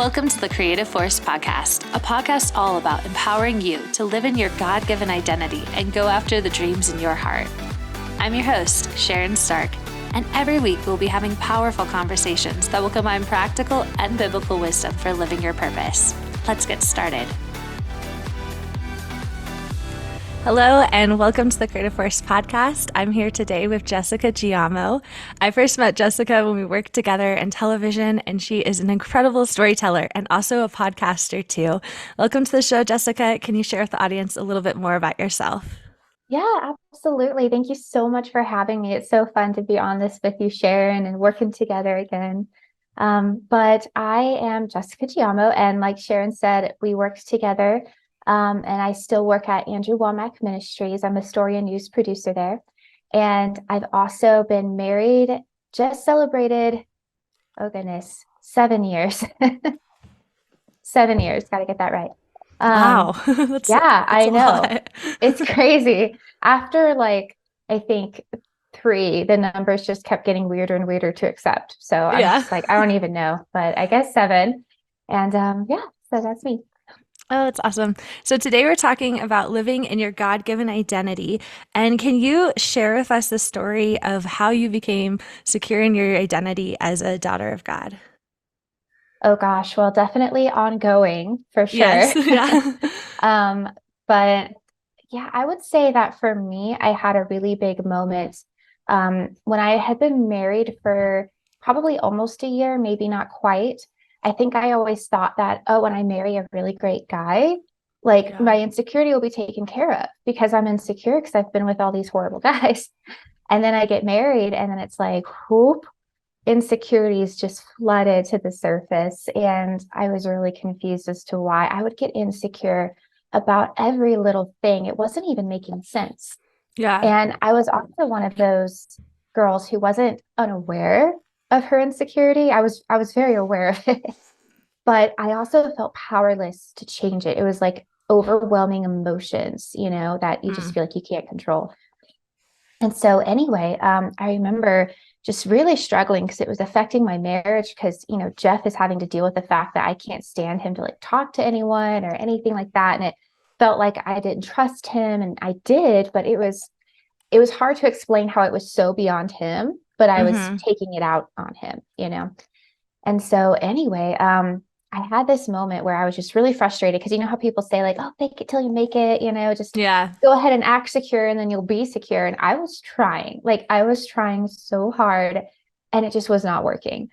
Welcome to the Creative Force Podcast, a podcast all about empowering you to live in your God-given identity and go after the dreams in your heart. I'm your host, Sharon Stark, and every week we'll be having powerful conversations that will combine practical and biblical wisdom for living your purpose. Let's get started. Hello, and welcome to the Creative Force Podcast. I'm here today with Jessica Giaimo. I first met Jessica when we worked together in television, and she is an incredible storyteller and also a podcaster too. Welcome to the show, Jessica. Can you share with the audience a little bit more about yourself? Yeah, absolutely. Thank you so much for having me. It's so fun to be on this with you, Sharon, and working together again. But I am Jessica Giaimo, and like Sharon said, we worked together. And I still work at Andrew Womack Ministries. I'm a story and news producer there. And I've also been married, just celebrated, oh goodness, 7 years. 7 years, got to get that right. Wow. Yeah, that's I a know. lot. It's crazy. After I think 3, the numbers just kept getting weirder and weirder to accept. So I'm just like, I don't even know, but I guess 7. And yeah, so that's me. Oh, that's awesome. So today we're talking about living in your God-given identity. And can you share with us the story of how you became secure in your identity as a daughter of God? Oh gosh, well, definitely ongoing for sure. Yes. Yeah. But yeah, I would say that for me, I had a really big moment when I had been married for probably almost a year, maybe not quite. I think I always thought that, oh, when I marry a really great guy, my insecurity will be taken care of because I'm insecure because I've been with all these horrible guys. And then I get married, and then it's like, whoop, insecurities just flooded to the surface. And I was really confused as to why I would get insecure about every little thing. It wasn't even making sense. Yeah. And I was also one of those girls who wasn't unaware of her insecurity. I was very aware of it, but I also felt powerless to change it. It was like overwhelming emotions, that you just feel like you can't control. And so anyway, I remember just really struggling because it was affecting my marriage because, Jeff is having to deal with the fact that I can't stand him to talk to anyone or anything like that. And it felt like I didn't trust him, and I did, but it was hard to explain how it was so beyond him, but I was taking it out on him. And so anyway, I had this moment where I was just really frustrated because you know how people say oh, fake it till you make it, just go ahead and act secure and then you'll be secure. And I was trying so hard and it just was not working.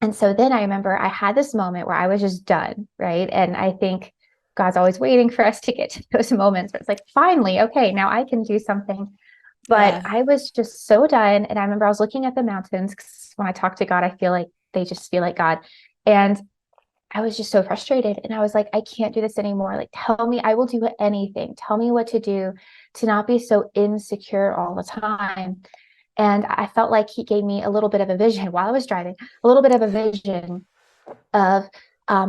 And so then I remember I had this moment where I was just done, right? And I think God's always waiting for us to get to those moments where it's like, finally, okay, now I can do something. But I was just so done. And I remember I was looking at the mountains because when I talk to God, I feel like they just feel like God. And I was just so frustrated. And I was like, I can't do this anymore. Tell me, I will do anything. Tell me what to do to not be so insecure all the time. And I felt like he gave me a little bit of a vision while I was driving, a little bit of a vision of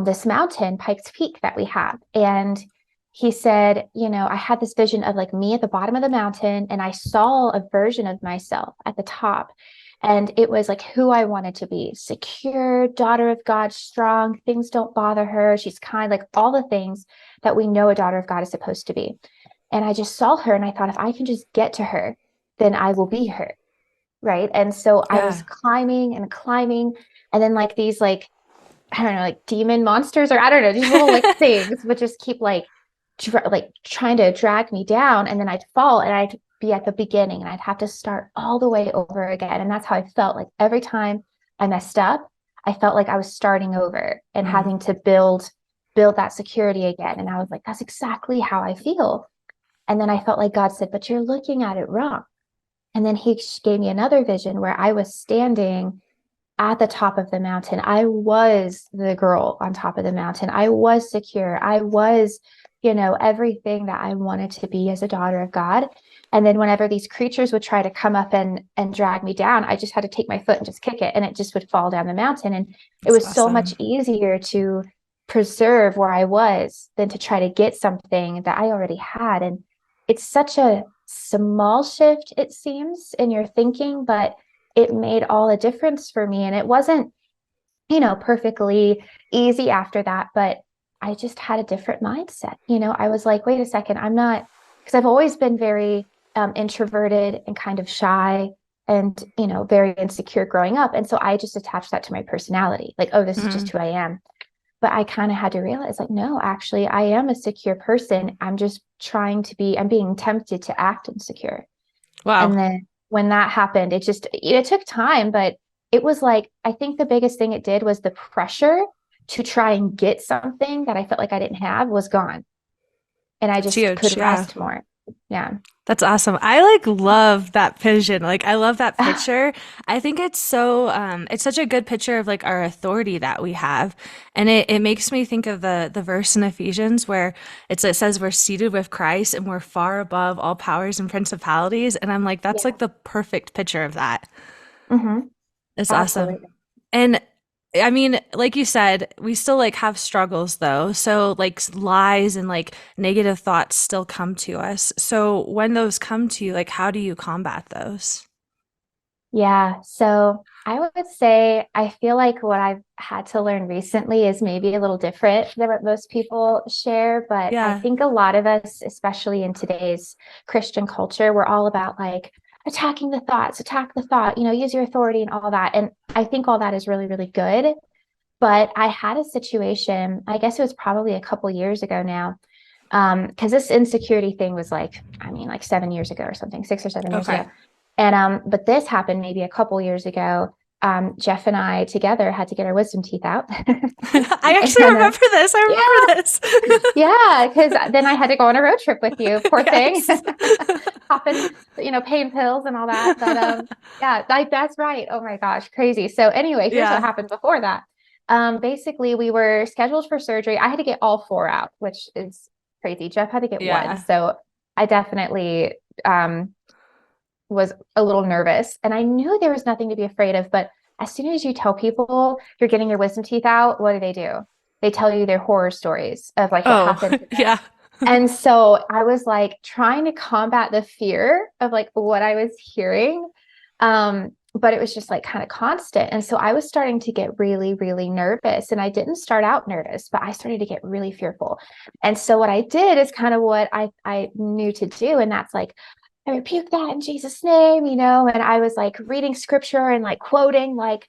this mountain, Pikes Peak, that we have. And he said, I had this vision of me at the bottom of the mountain, and I saw a version of myself at the top. And it was who I wanted to be: secure, daughter of God, strong, things don't bother her. She's kind, all the things that we know a daughter of God is supposed to be. And I just saw her and I thought, if I can just get to her, then I will be her. Right. And so I was climbing and climbing. And then these, I don't know, demon monsters, or I don't know, these little things would just keep trying to drag me down. And then I'd fall and I'd be at the beginning and I'd have to start all the way over again. And that's how I felt. Every time I messed up, I felt like I was starting over and having to build that security again. And I was like, that's exactly how I feel. And then I felt like God said, but you're looking at it wrong. And then he gave me another vision where I was standing at the top of the mountain. I was the girl on top of the mountain. I was secure. I was, everything that I wanted to be as a daughter of God. And then whenever these creatures would try to come up and drag me down, I just had to take my foot and just kick it, and it just would fall down the mountain. And it was so much easier to preserve where I was than to try to get something that I already had. And it's such a small shift, it seems, in your thinking, but it made all the difference for me. And it wasn't perfectly easy after that. But I just had a different mindset. I was like, wait a second, I'm not, because I've always been very introverted and kind of shy and, very insecure growing up. And so I just attached that to my personality. Like, oh, this is just Mm. who I am. But I kind of had to realize, like, no, actually, I am a secure person. I'm being tempted to act insecure. Wow. And then when that happened, it took time, but it was like, I think the biggest thing it did was the pressure to try and get something that I felt like I didn't have was gone. And I It's just huge. could Yeah. rest more. Yeah. That's awesome. I like love that vision. Like I love that picture. I think it's such a good picture of like our authority that we have. And it makes me think of the verse in Ephesians where it says we're seated with Christ and we're far above all powers and principalities. And I'm like, that's Yeah. like the perfect picture of that. Hmm. It's awesome. Absolutely. And I mean, like you said, we still like have struggles though. So like lies and like negative thoughts still come to us. So when those come to you, like how do you combat those? Yeah. So I would say I feel like what I've had to learn recently is maybe a little different than what most people share. But I Yeah. think a lot of us, especially in today's Christian culture, we're all about like attacking the thoughts, attack the thought, use your authority and all that. And I think all that is really, really good. But I had a situation, I guess it was probably a couple years ago now, because this insecurity thing was like, I mean, like 7 years ago or something, 6 or 7 years ago. Okay. And but this happened maybe a couple years ago. Jeff and I together had to get our wisdom teeth out. I actually And remember this. I yeah, remember this. yeah, because then I had to go on a road trip with you, poor thing. Yes. Popping, pain pills and all that. But yeah, that's right. Oh my gosh, crazy. So anyway, here's what Yeah. happened before that. Basically, we were scheduled for surgery. I had to get all four out, which is crazy. Jeff had to get one. Yeah. So I definitely was a little nervous. And I knew there was nothing to be afraid of. But as soon as you tell people you're getting your wisdom teeth out, what do? They tell you their horror stories of like what Oh, happened to them. yeah. And so I was like trying to combat the fear of like what I was hearing. But it was just like kind of constant. And so I was starting to get really, really nervous. And I didn't start out nervous, but I started to get really fearful. And so what I did is kind of what I knew to do. And that's like, I rebuke that in Jesus' name, and I was like reading scripture and like quoting like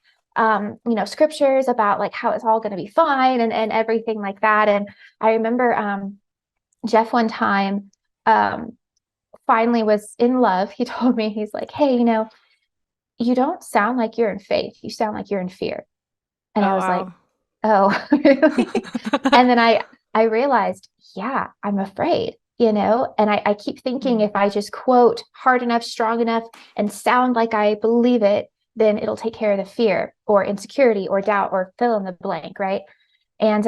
scriptures about like how it's all going to be fine and everything like that. And I remember Jeff one time finally was in love. He told me, he's like, hey, you don't sound like you're in faith. You sound like you're in fear. And I Oh, was like, wow. oh, really? And then I realized, yeah, I'm afraid, and I keep thinking Mm. if I just quote hard enough, strong enough, and sound like I believe it, then it'll take care of the fear or insecurity or doubt or fill in the blank, right? And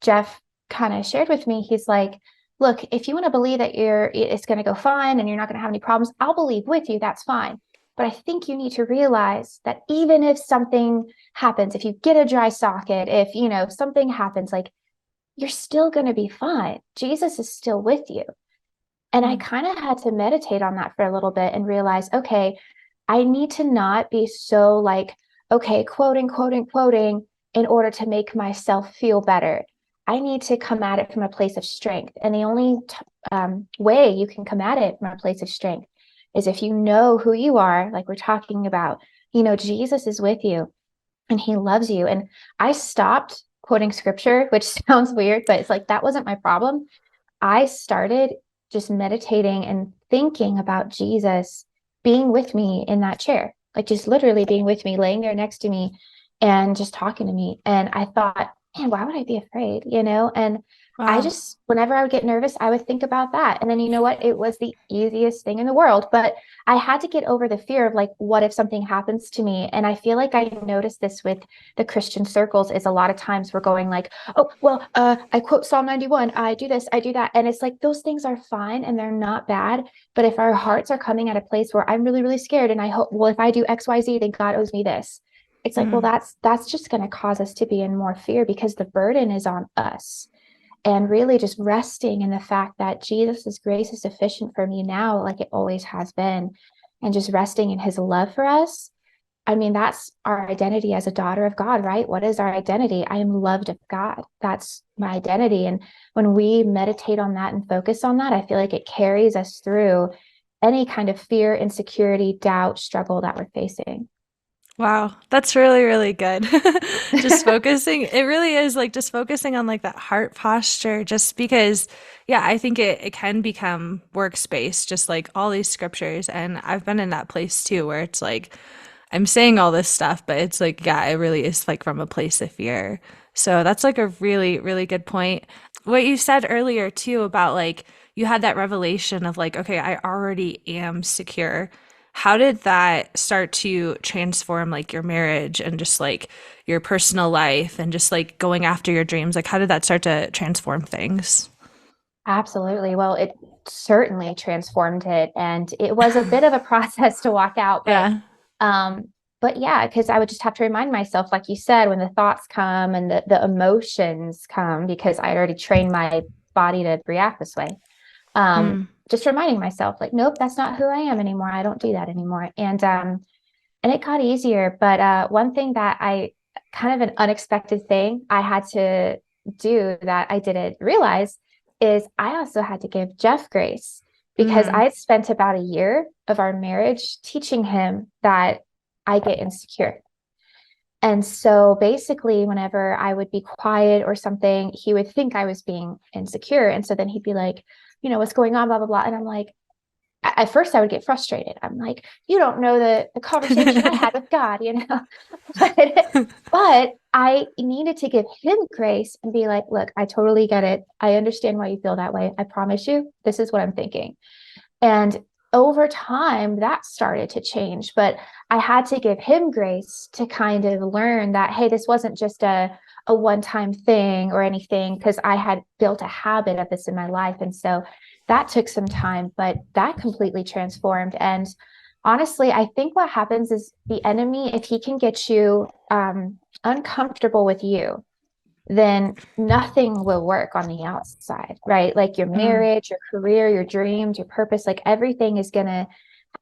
Jeff kind of shared with me, he's like, look, if you want to believe that it's going to go fine and you're not going to have any problems, I'll believe with you, that's fine. But I think you need to realize that even if something happens, if you get a dry socket, if something happens, like you're still going to be fine. Jesus is still with you. And I Mm. kind of had to meditate on that for a little bit and realize, okay, I need to not be so like, okay, quoting in order to make myself feel better. I need to come at it from a place of strength. And the only way you can come at it from a place of strength is if you know who you are, like we're talking about, Jesus is with you and he loves you. And I stopped quoting scripture, which sounds weird, but it's like that wasn't my problem. I started just meditating and thinking about Jesus being with me in that chair, like just literally being with me, laying there next to me and just talking to me. And I thought, man, why would I be afraid? And I Wow. just, whenever I would get nervous, I would think about that. And then you know what? It was the easiest thing in the world. But I had to get over the fear of like, what if something happens to me? And I feel like I noticed this with the Christian circles is a lot of times we're going like, oh, well, I quote Psalm 91, I do this, I do that. And it's like those things are fine and they're not bad. But if our hearts are coming at a place where I'm really, really scared and I hope, well, if I do XYZ, then God owes me this. It's like, well, Mm. that's just going to cause us to be in more fear because the burden is on us. And really just resting in the fact that Jesus's grace is sufficient for me now, like it always has been, and just resting in his love for us. I mean, that's our identity as a daughter of God, right? What is our identity? I am loved of God. That's my identity. And when we meditate on that and focus on that, I feel like it carries us through any kind of fear, insecurity, doubt, struggle that we're facing. Wow, that's really, really good. Just focusing, it really is like just focusing on like that heart posture, just because, yeah, I think it can become workspace, just like all these scriptures. And I've been in that place too, where it's like I'm saying all this stuff, but it's like, yeah, it really is like from a place of fear. So that's like a really, really good point. What you said earlier too about like you had that revelation of like, okay, I already am secure. How did that start to transform like your marriage and just like your personal life and just like going after your dreams? Like, how did that start to transform things? Absolutely. Well, it certainly transformed it. And it was a bit of a process to walk out, Yeah. um, but yeah, because I would just have to remind myself, like you said, when the thoughts come and the emotions come, because I had already trained my body to react this way. Mm. Just reminding myself, like, nope, that's not who I am anymore. I don't do that anymore. And it got easier. But one thing that I kind of an unexpected thing I had to do that I didn't realize is I also had to give Jeff grace because I Mm. had spent about a year of our marriage teaching him that I get insecure. And so basically, whenever I would be quiet or something, he would think I was being insecure. And so then he'd be like, what's going on, blah, blah, blah. And I'm like, at first I would get frustrated. I'm like, you don't know the conversation I had with God, but I needed to give him grace and be like, look, I totally get it. I understand why you feel that way. I promise you, this is what I'm thinking. And over time, that started to change. But I had to give him grace to kind of learn that, hey, this wasn't just a one-time thing or anything, because I had built a habit of this in my life. And so that took some time, but that completely transformed. And honestly, I think what happens is the enemy, if he can get you uncomfortable with you, then nothing will work on the outside, right? Like your Mm. marriage, your career, your dreams, your purpose, like everything is going to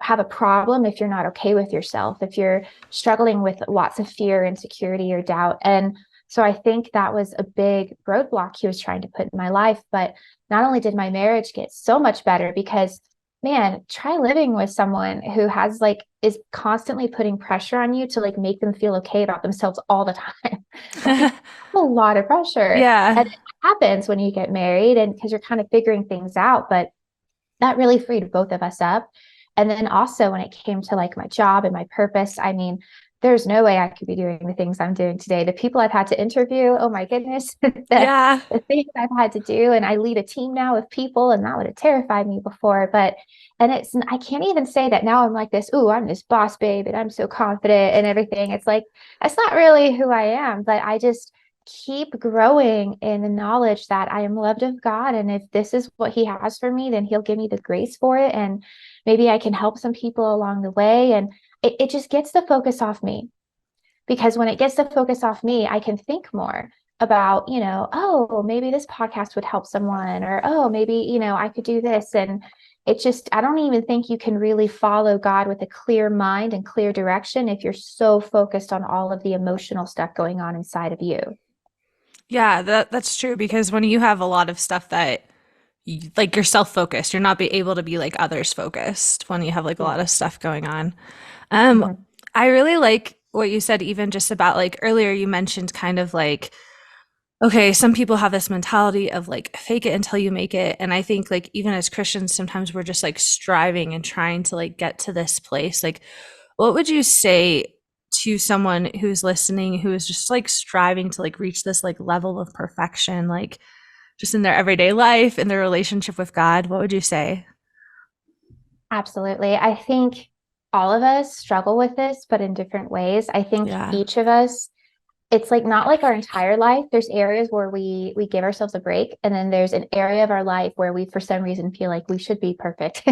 have a problem if you're not okay with yourself, if you're struggling with lots of fear, insecurity, or doubt. And so I think that was a big roadblock he was trying to put in my life. But not only did my marriage get so much better, because man, try living with someone who has like is constantly putting pressure on you to like make them feel okay about themselves all the time. Like a lot of pressure. And Yeah. it happens when you get married and because you're kind of figuring things out. But that really freed both of us up. And then also when it came to like my job and my purpose, I mean, there's no way I could be doing the things I'm doing today. The people I've had to interview, oh my goodness, Yeah. the things I've had to do. And I lead a team now of people, and that would have terrified me before. But and I can't even say that now I'm like this, oh, I'm this boss babe and I'm so confident and everything. It's like that's not really who I am, but I just keep growing in the knowledge that I am loved of God. And if this is what He has for me, then He'll give me the grace for it. And maybe I can help some people along the way. And it just gets the focus off me, because when it gets the focus off me, I can think more about, oh, maybe this podcast would help someone, or oh, maybe, I could do this. And it just, I don't even think you can really follow God with a clear mind and clear direction if you're so focused on all of the emotional stuff going on inside of you. Yeah, that's true because when you have a lot of stuff that like you're self-focused, you're not be able to be like others focused when you have like a Yeah. lot of stuff going on. Um, Mhm. I really like what you said even just about like earlier you mentioned kind of like okay, some people have this mentality of like fake it until you make it. And I think like even as Christians, sometimes we're just like striving and trying to like get to this place. Like, what would you say to someone who's listening who is just like striving to like reach this like level of perfection, like just in their everyday life, in their relationship with God? What would you say? Absolutely. I think all of us struggle with this, but in different ways. I think Yeah. each of us, it's like not like our entire life. There's areas where we give ourselves a break, and then there's an area of our life where we for some reason feel like we should be perfect.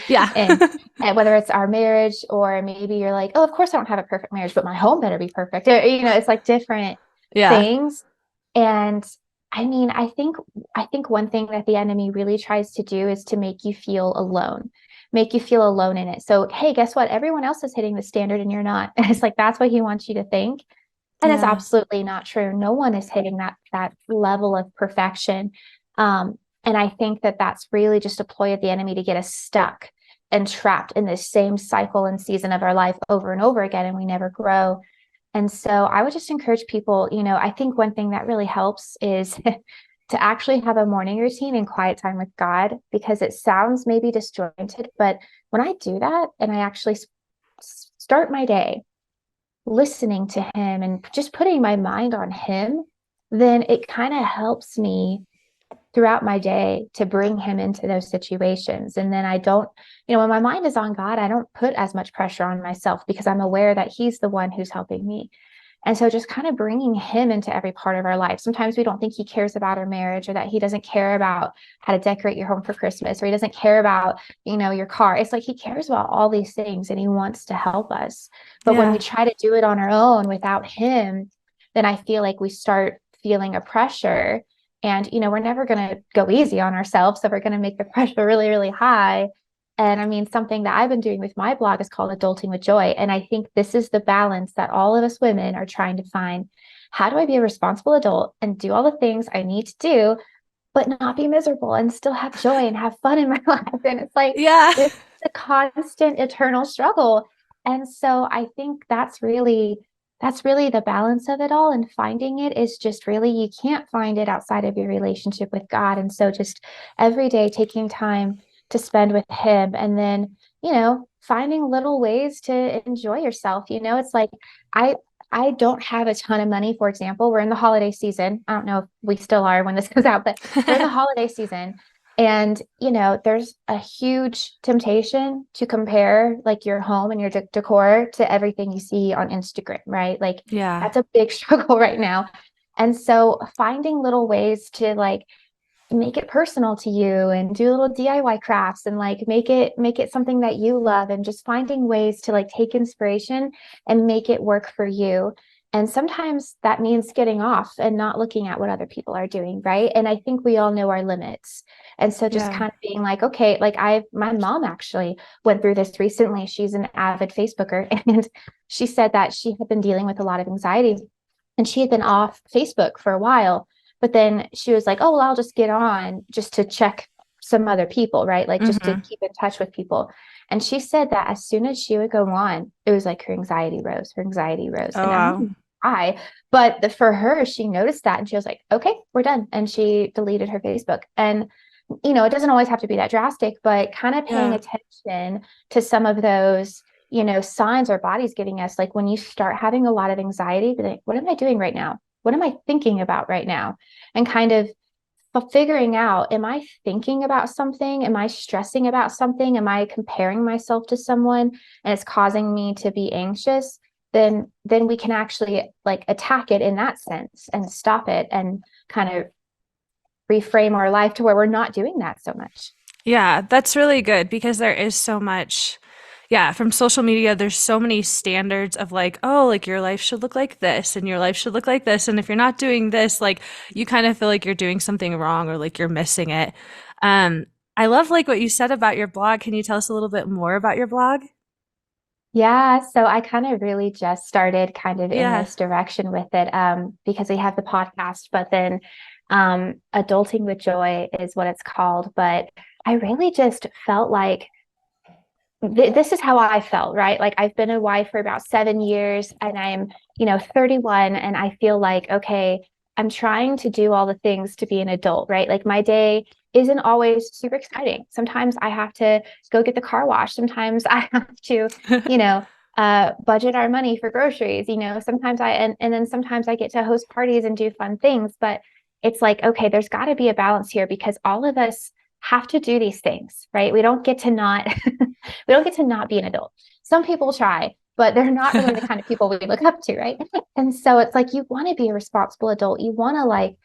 Yeah. and and whether it's our marriage, or maybe you're like, oh, of course I don't have a perfect marriage, but my home better be perfect. Or, it's like different Yeah. things. And I mean, I think one thing that the enemy really tries to do is to make you feel alone, make you feel alone in it. So, hey, guess what? Everyone else is hitting the standard and you're not. And it's like, that's what he wants you to think. And it's Yeah. absolutely not true. No one is hitting that level of perfection. And I think that that's really just a ploy of the enemy to get us stuck and trapped in this same cycle and season of our life over and over again, and we never grow. And so I would just encourage people, I think one thing that really helps is to actually have a morning routine and quiet time with God, because it sounds maybe disjointed, but when I do that and I actually start my day listening to him and just putting my mind on him, then it kind of helps me throughout my day to bring him into those situations. And then I don't, when my mind is on God, I don't put as much pressure on myself because I'm aware that he's the one who's helping me. And so just kind of bringing him into every part of our life. Sometimes we don't think he cares about our marriage, or that he doesn't care about how to decorate your home for Christmas, or he doesn't care about, your car. It's like he cares about all these things and he wants to help us. But when we try to do it on our own without him, then I feel like we start feeling a pressure. And, we're never going to go easy on ourselves. So we're going to make the pressure really, really high. And I mean, something that I've been doing with my blog is called Adulting with Joy. And I think this is the balance that all of us women are trying to find. How do I be a responsible adult and do all the things I need to do, but not be miserable and still have joy and have fun in my life? And it's like, this is a constant, eternal struggle. And so I think that's really the balance of it all. And finding it is just really, you can't find it outside of your relationship with God. And so just every day taking time to spend with him, and then, finding little ways to enjoy yourself. It's like, I don't have a ton of money. For example, we're in the holiday season. I don't know if we still are when this comes out, but we're in the holiday season. And, there's a huge temptation to compare like your home and your decor to everything you see on Instagram, right? Like, that's a big struggle right now. And so finding little ways to like make it personal to you and do little DIY crafts and like make it something that you love, and just finding ways to like take inspiration and make it work for you. And sometimes that means getting off and not looking at what other people are doing, right? And I think we all know our limits. And so just kind of being like, okay, like my mom actually went through this recently. She's an avid Facebooker, and she said that she had been dealing with a lot of anxiety, and she had been off Facebook for a while. But then she was like, oh, well, I'll just get on just to check some other people, right? Like just to keep in touch with people. And she said that as soon as she would go on, it was like her anxiety rose. Oh, And I wow. don't know why, but for her, she noticed that and she was like, okay, we're done. And she deleted her Facebook. And, it doesn't always have to be that drastic, but kind of paying attention to some of those, signs our body's giving us. Like when you start having a lot of anxiety, be like, what am I doing right now? What am I thinking about right now? And kind of figuring out, am I thinking about something? Am I stressing about something? Am I comparing myself to someone and it's causing me to be anxious? Then we can actually like attack it in that sense and stop it and kind of reframe our life to where we're not doing that so much. Yeah, that's really good because there is so much, from social media, there's so many standards of like, oh, like your life should look like this and your life should look like this. And if you're not doing this, like you kind of feel like you're doing something wrong or like you're missing it. Um, I love like what you said about your blog. Can you tell us a little bit more about your blog? Yeah, so I kind of really just started kind of in Yeah. this direction with it, because we have the podcast, but then Adulting with Joy is what it's called. But I really just felt like this is how I felt, right? Like I've been a wife for about 7 years and I'm, 31, and I feel like, okay, I'm trying to do all the things to be an adult, right? Like my day isn't always super exciting. Sometimes I have to go get the car wash. Sometimes I have to, budget our money for groceries, sometimes and then sometimes I get to host parties and do fun things. But it's like, okay, there's got to be a balance here because all of us have to do these things, right? We don't get to not we don't get to not be an adult. Some people try, but they're not really the kind of people we look up to, right? And so it's like you want to be a responsible adult. You want to like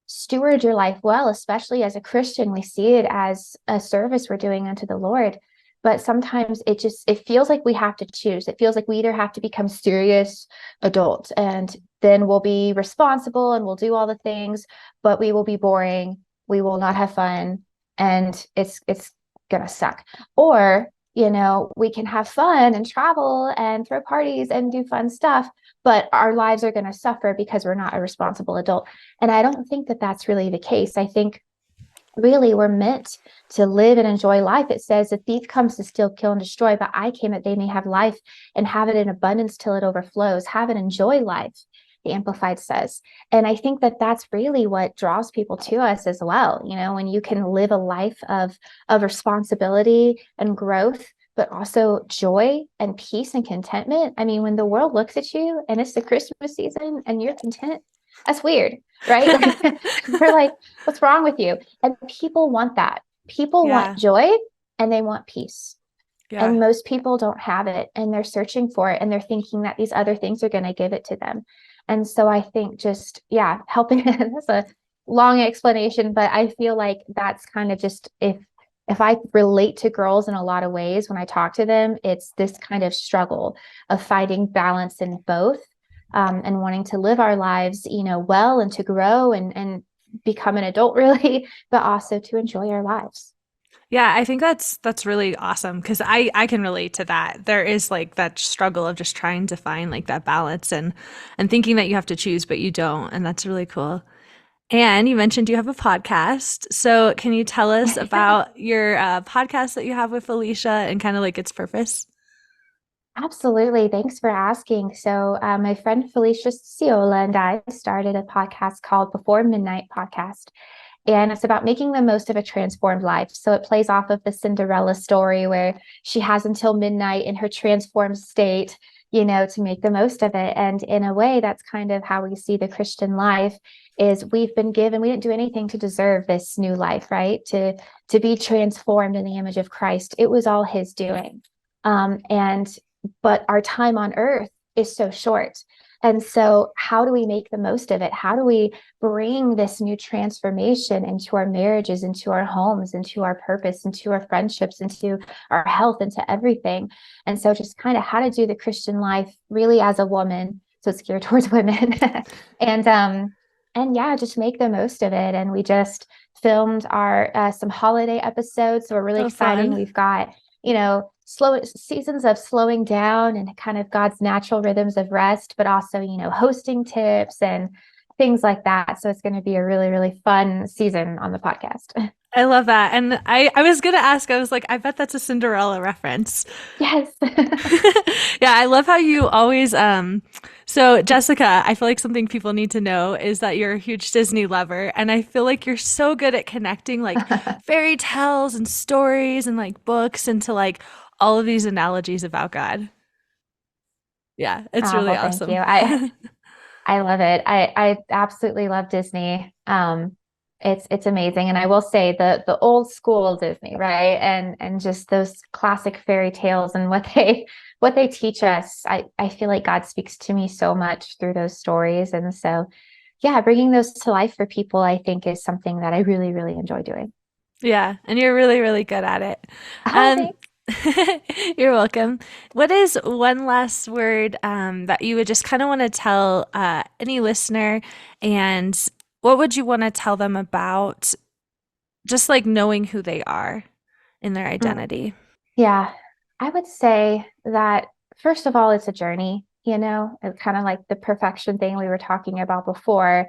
steward your life well, especially as a Christian. We see it as a service we're doing unto the Lord. But sometimes it feels like we have to choose. It feels like we either have to become serious adults and then we'll be responsible and we'll do all the things, but we will be boring. We will not have fun. And it's going to suck. Or, we can have fun and travel and throw parties and do fun stuff, but our lives are going to suffer because we're not a responsible adult. And I don't think that that's really the case. I think really we're meant to live and enjoy life. It says the thief comes to steal, kill, and destroy, but I came that they may have life and have it in abundance till it overflows. Have and enjoy life, the Amplified says. And I think that that's really what draws people to us as well. When you can live a life of responsibility and growth, but also joy and peace and contentment. I mean, when the world looks at you and it's the Christmas season and you're content, that's weird, right? They're like, what's wrong with you? And people want that. People want joy and they want peace. Yeah. And most people don't have it, and they're searching for it, and they're thinking that these other things are going to give it to them. And so I think just, helping, that's a long explanation, but I feel like that's kind of just, if I relate to girls in a lot of ways, when I talk to them, it's this kind of struggle of finding balance in both, and wanting to live our lives, well, and to grow and become an adult really, but also to enjoy our lives. Yeah, I think that's really awesome, because I can relate to that. There is like that struggle of just trying to find like that balance and thinking that you have to choose, but you don't. And that's really cool. And you mentioned you have a podcast. So can you tell us about your podcast that you have with Felicia and kind of like its purpose? Absolutely. Thanks for asking. So my friend Felicia Ciola and I started a podcast called Before Midnight Podcast. And it's about making the most of a transformed life. So it plays off of the Cinderella story where she has until midnight in her transformed state, to make the most of it. And in a way, that's kind of how we see the Christian life is we've been given, we didn't do anything to deserve this new life, right? To be transformed in the image of Christ. It was all his doing. But our time on earth is so short. And so how do we make the most of it? How do we bring this new transformation into our marriages, into our homes, into our purpose, into our friendships, into our health, into everything? And so just kind of how to do the Christian life really as a woman. So it's geared towards women. And just make the most of it. And we just filmed our some holiday episodes. So we're really exciting. Fun. We've got, slow seasons of slowing down and kind of God's natural rhythms of rest, but also, hosting tips and things like that. So it's going to be a really, really fun season on the podcast. I love that. And I was going to ask, I was like, I bet that's a Cinderella reference. Yes. Yeah. I love how you always, so Jessica, I feel like something people need to know is that you're a huge Disney lover. And I feel like you're so good at connecting like fairy tales and stories and like books into like all of these analogies about God. Yeah. It's really awesome. Thank you. I love it. I absolutely love Disney. It's amazing. And I will say the old school Disney, right? And just those classic fairy tales and what they teach us. I feel like God speaks to me so much through those stories. And so, bringing those to life for people, I think is something that I really, really enjoy doing. Yeah. And you're really, really good at it. You're welcome. What is one last word that you would just kind of want to tell any listener, and what would you want to tell them about just like knowing who they are in their identity? Yeah, I would say that first of all, it's a journey, it's kind of like the perfection thing we were talking about before.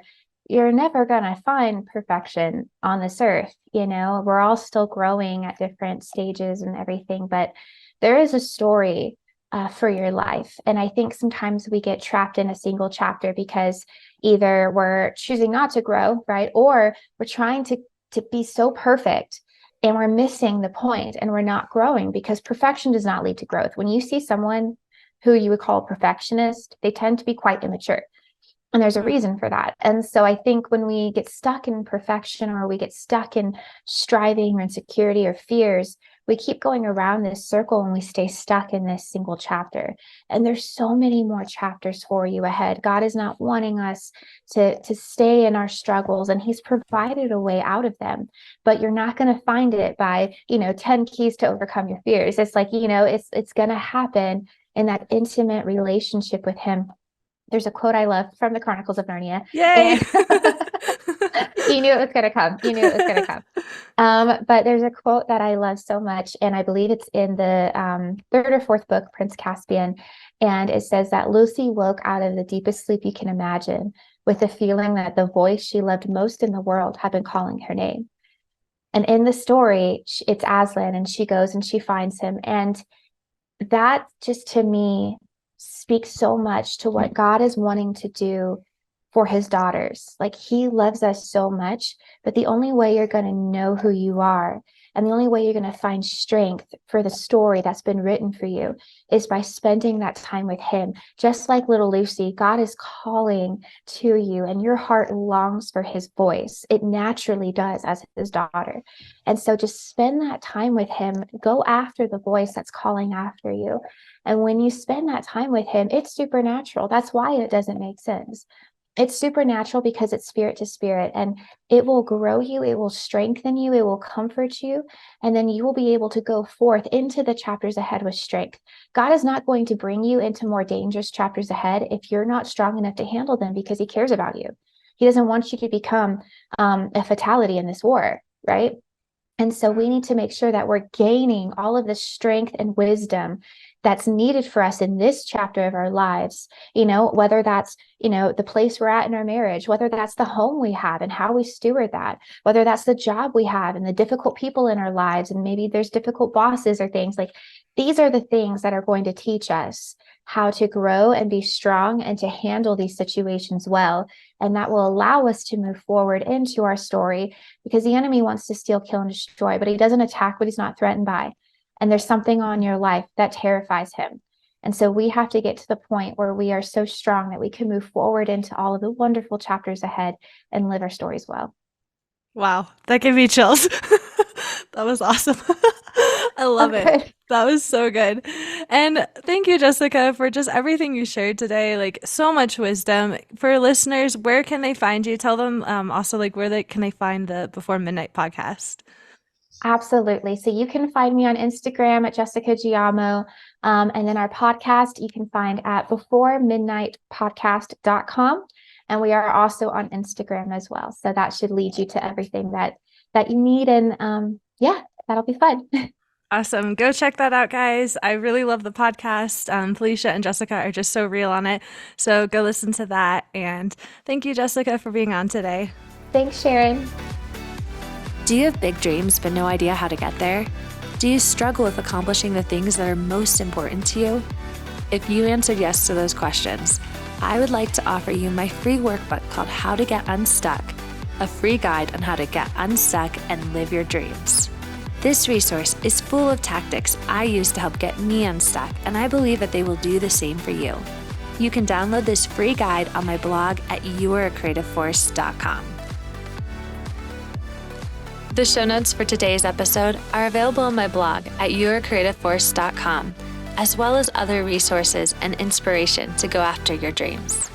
You're never going to find perfection on this earth. We're all still growing at different stages and everything, but there is a story for your life. And I think sometimes we get trapped in a single chapter because either we're choosing not to grow, right? Or we're trying to be so perfect and we're missing the point and we're not growing, because perfection does not lead to growth. When you see someone who you would call a perfectionist, they tend to be quite immature. And there's a reason for that. And so I think when we get stuck in perfection, or we get stuck in striving or insecurity or fears, we keep going around this circle and we stay stuck in this single chapter. And there's so many more chapters for you ahead. God is not wanting us to stay in our struggles, and he's provided a way out of them. But you're not going to find it by, 10 keys to overcome your fears. It's like, it's going to happen in that intimate relationship with him. there's a quote I love from the Chronicles of Narnia. Yay! And you knew it was going to come. You knew it was going to come. But there's a quote that I love so much, and I believe it's in the third or fourth book, Prince Caspian. And it says that Lucy woke out of the deepest sleep you can imagine with the feeling that the voice she loved most in the world had been calling her name. And in the story, it's Aslan, and she goes and she finds him. And that just to me speaks so much to what God is wanting to do for his daughters. Like, he loves us so much, but the only way you're going to know who you are, and the only way you're going to find strength for the story that's been written for you, is by spending that time with him. Just like little Lucy, God is calling to you, and your heart longs for his voice. It naturally does as his daughter. And so just spend that time with him. Go after the voice that's calling after you. And when you spend that time with him, it's supernatural. That's why it doesn't make sense. It's supernatural because it's spirit to spirit, and it will grow you. It will strengthen you. It will comfort you. And then you will be able to go forth into the chapters ahead with strength. God is not going to bring you into more dangerous chapters ahead if you're not strong enough to handle them, because he cares about you. He doesn't want you to become a fatality in this war, right? And so we need to make sure that we're gaining all of the strength and wisdom that's needed for us in this chapter of our lives, whether that's, the place we're at in our marriage, whether that's the home we have and how we steward that, whether that's the job we have and the difficult people in our lives, and maybe there's difficult bosses or things. Like, these are the things that are going to teach us how to grow and be strong and to handle these situations well. And that will allow us to move forward into our story, because the enemy wants to steal, kill, and destroy, but he doesn't attack what he's not threatened by. And there's something on your life that terrifies him. And so we have to get to the point where we are so strong that we can move forward into all of the wonderful chapters ahead and live our stories well. Wow, that gave me chills. That was awesome. I love it. That was so good. And thank you, Jessica, for just everything you shared today. Like, so much wisdom. For listeners, where can they find you? Tell them also, like, can they find the Before Midnight podcast? Absolutely. So you can find me on Instagram at Jessica Giaimo. And then our podcast you can find at beforemidnightpodcast.com. And we are also on Instagram as well. So that should lead you to everything that you need. And that'll be fun. Awesome. Go check that out, guys. I really love the podcast. Felicia and Jessica are just so real on it. So go listen to that. And thank you, Jessica, for being on today. Thanks, Sharon. Do you have big dreams but no idea how to get there? Do you struggle with accomplishing the things that are most important to you? If you answered yes to those questions, I would like to offer you my free workbook called How to Get Unstuck, a free guide on how to get unstuck and live your dreams. This resource is full of tactics I use to help get me unstuck, and I believe that they will do the same for you. You can download this free guide on my blog at youarecreativeforce.com. The show notes for today's episode are available on my blog at youarecreativeforce.com, as well as other resources and inspiration to go after your dreams.